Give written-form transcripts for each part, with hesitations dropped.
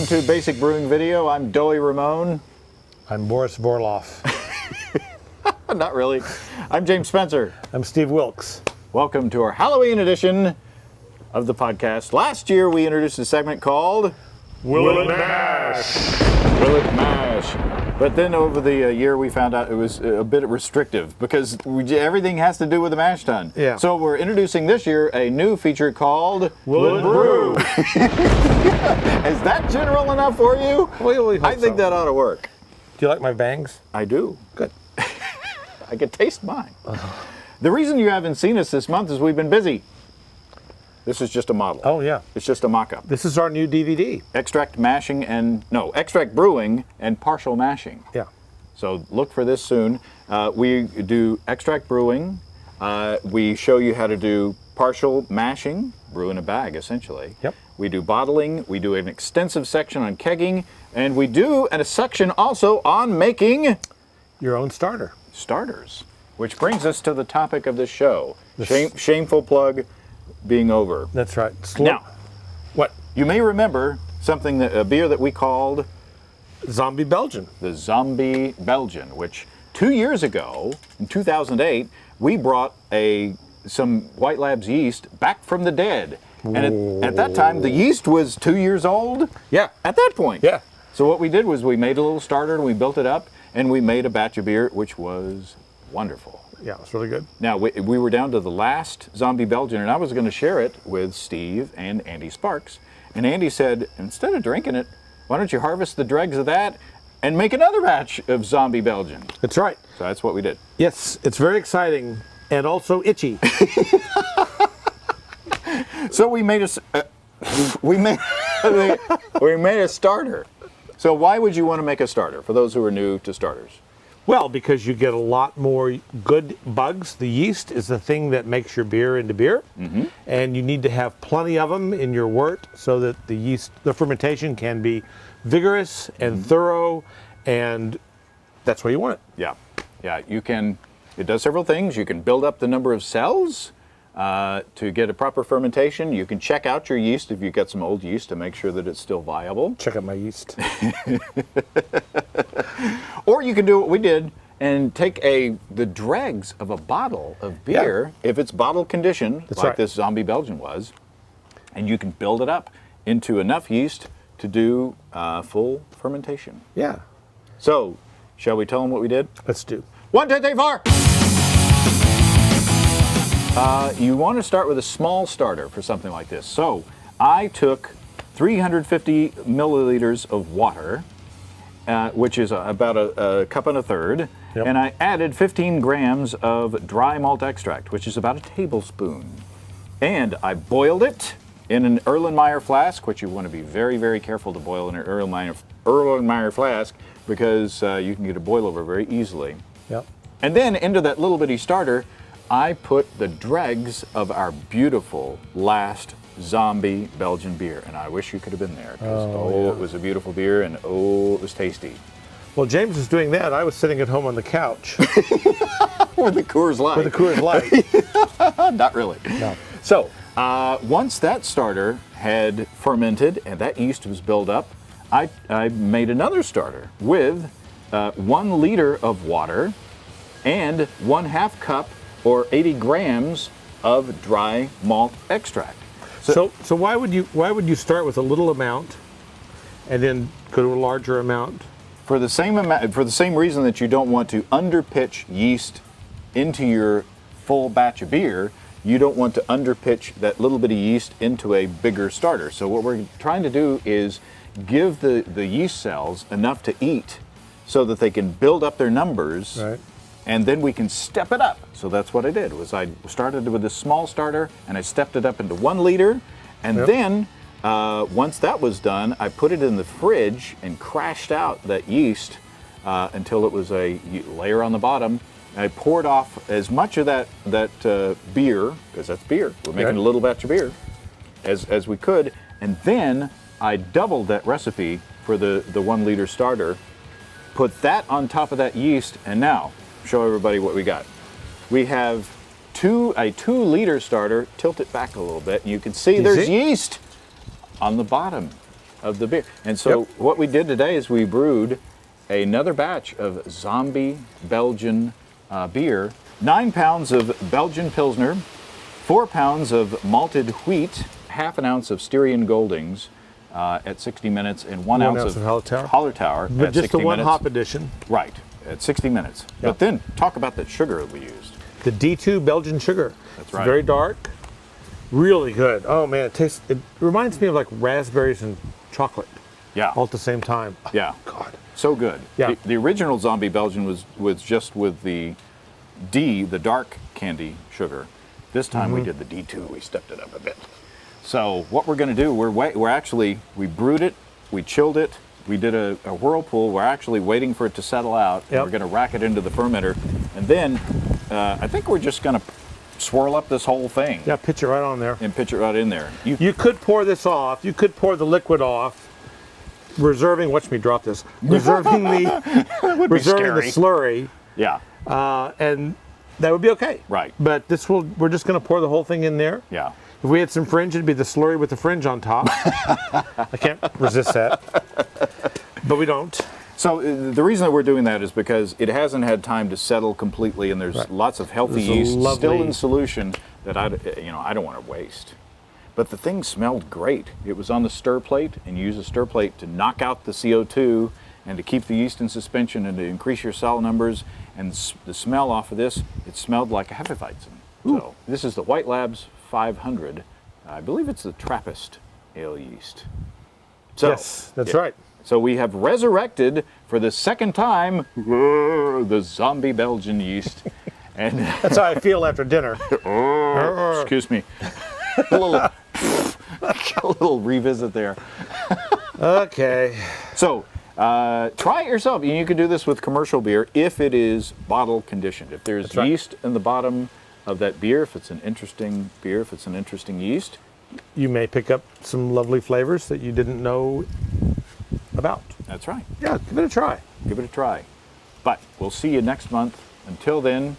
Welcome to Basic Brewing Video. I'm Doey Ramone. I'm Boris Vorloff. Not really. I'm James Spencer. I'm Steve Wilkes. Welcome to our Halloween edition of the podcast. Last year we introduced a segment called Will It Mash? Will It Mash? But then over the year we found out it was a bit restrictive because everything has to do with the mash tun. Yeah. So we're introducing this year a new feature called Will It Brew? Is that general enough for you? I think that ought to work. Do you like my bangs? I do. Good. I could taste mine. The reason you haven't seen us this month is we've been busy. This is just a model. Oh, yeah. It's just a mock-up. This is our new DVD. Extract brewing and partial mashing. Yeah. So look for this soon. We do extract brewing. We show you how to do partial mashing, brew in a bag essentially. Yep. We do bottling. We do an extensive section on kegging, and we do a section also on making Your own starter. starters, which brings us to the topic of this show. Shameful plug being over. That's right. Now, What? you may remember a beer that we called Zombie Belgian. the Zombie Belgian, which 2 years ago, in 2008, we brought some White Labs yeast back from the dead. And at that time, the yeast was 2 years old. Yeah. At that point. Yeah. So what we did was we made a little starter and we built it up and we made a batch of beer, which was wonderful. Yeah, it's really good. Now, we were down to the last Zombie Belgian, and I was going to share it with Steve and Andy Sparks. And Andy said, instead of drinking it, why don't you harvest the dregs of that and make another batch of Zombie Belgian? That's right. So that's what we did. Yes, it's very exciting and also itchy. So we made we made a starter. So why would you want to make a starter for those who are new to starters? Well, because you get a lot more good bugs. The yeast is the thing that makes your beer into beer. Mm-hmm. And you need to have plenty of them in your wort so that the fermentation can be vigorous and thorough, and that's why you want it. Yeah. Yeah, it does several things. You can build up the number of cells to get a proper fermentation. You can check out your yeast if you've got some old yeast to make sure that it's still viable. Check out my yeast. Or you can do what we did and take the dregs of a bottle of beer, if it's bottle conditioned, this Zombie Belgian was, and you can build it up into enough yeast to do full fermentation. Yeah. So, shall we tell them what we did? Let's do. 1, 2, 3, 4! You want to start with a small starter for something like this. So, I took 350 milliliters of water, which is about a cup and a third, yep. And I added 15 grams of dry malt extract, which is about a tablespoon. And I boiled it in an Erlenmeyer flask, which you want to be very, very careful to boil in an Erlenmeyer flask because you can get a boilover very easily. Yep. And then into that little bitty starter, I put the dregs of our beautiful last Zombie Belgian beer. And I wish you could have been there because, It was a beautiful beer and it was tasty. Well, James was doing that. I was sitting at home on the couch. With the Coors Light. With the Coors Light. Not really. No. So, once that starter had fermented and that yeast was built up, I made another starter with 1 liter of water and 1/2 cup or 80 grams of dry malt extract. So why would you start with a little amount and then go to a larger amount? For the same reason that you don't want to underpitch yeast into your full batch of beer, you don't want to underpitch that little bit of yeast into a bigger starter. So what we're trying to do is give the yeast cells enough to eat so that they can build up their numbers. Right. And then we can step it up. So that's what I did. I started with a small starter and I stepped it up into 1 liter. And then once that was done, I put it in the fridge and crashed out that yeast until it was a layer on the bottom. I poured off as much of that beer, because that's beer. We're making a little batch of beer, as we could. And then I doubled that recipe for the 1 liter starter, put that on top of that yeast, and now show everybody what we got. We have a 2 liter starter. Tilt it back a little bit, and you can see there's yeast on the bottom. of the beer. And so what we did today is we brewed another batch of Zombie Belgian beer, 9 pounds of Belgian Pilsner, 4 pounds of malted wheat, half an ounce of Styrian Goldings at 60 minutes, and 1 ounce of Hallertauer but at just 60 the one minutes. hop edition. Right, at 60 minutes. But then talk about that sugar that we used. The D2 Belgian sugar. That's right. It's very dark, really good. Oh man, it reminds me of like raspberries and chocolate. Yeah. All at the same time. Oh, Yeah. God. So good. Yeah. The original Zombie Belgian was just with the D, the dark candy sugar. This time we did the D2. We stepped it up a bit. So what we're going to do, we brewed it, we chilled it, we did a whirlpool. We're actually waiting for it to settle out. Yep. We're going to rack it into the fermenter, and then I think we're just going to swirl up this whole thing. Yeah, pitch it right on there. And pitch it right in there. You could pour this off. You could pour the liquid off, reserving. Watch me drop this. Reserving the slurry. Yeah. And that would be okay. Right. But we're just going to pour the whole thing in there. Yeah. If we had some fringe, it'd be the slurry with the fringe on top. I can't resist that. But we don't. So the reason that we're doing that is because it hasn't had time to settle completely, and there's lots of healthy yeast still in solution that I don't want to waste. But the thing smelled great. It was on the stir plate, and you use a stir plate to knock out the CO2 and to keep the yeast in suspension and to increase your cell numbers. And the smell off of this, it smelled like a Hefeweizen. So this is the White Labs 500. I believe it's the Trappist ale yeast. So, yes, that's right. So we have resurrected for the second time the Zombie Belgian yeast. And that's how I feel after dinner. Excuse me. a little revisit there. Okay. So try it yourself. You can do this with commercial beer if it is bottle conditioned. If there's yeast in the bottom of that beer, if it's an interesting beer, if it's an interesting yeast, you may pick up some lovely flavors that you didn't know about. That's right. Yeah, give it a try. Give it a try. But we'll see you next month. Until then,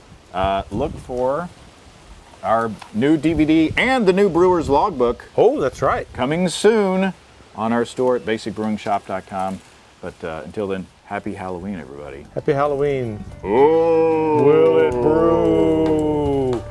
look for our new DVD and the new Brewer's Logbook. Oh, that's right. Coming soon on our store at basicbrewingshop.com. But until then, happy Halloween, everybody. Happy Halloween. Oh! Will it brew?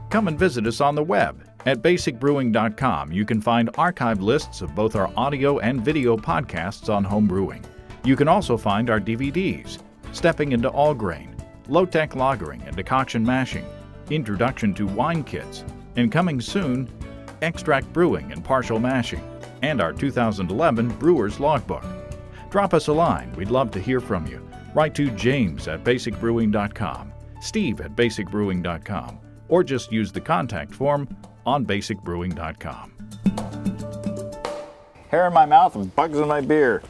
Come and visit us on the web. At basicbrewing.com, you can find archived lists of both our audio and video podcasts on home brewing. You can also find our DVDs, Stepping into All Grain, Low-Tech Lagering and Decoction Mashing, Introduction to Wine Kits, and coming soon, Extract Brewing and Partial Mashing, and our 2011 Brewer's Logbook. Drop us a line. We'd love to hear from you. Write to James at basicbrewing.com, Steve at basicbrewing.com, or just use the contact form on basicbrewing.com. Hair in my mouth and bugs in my beer.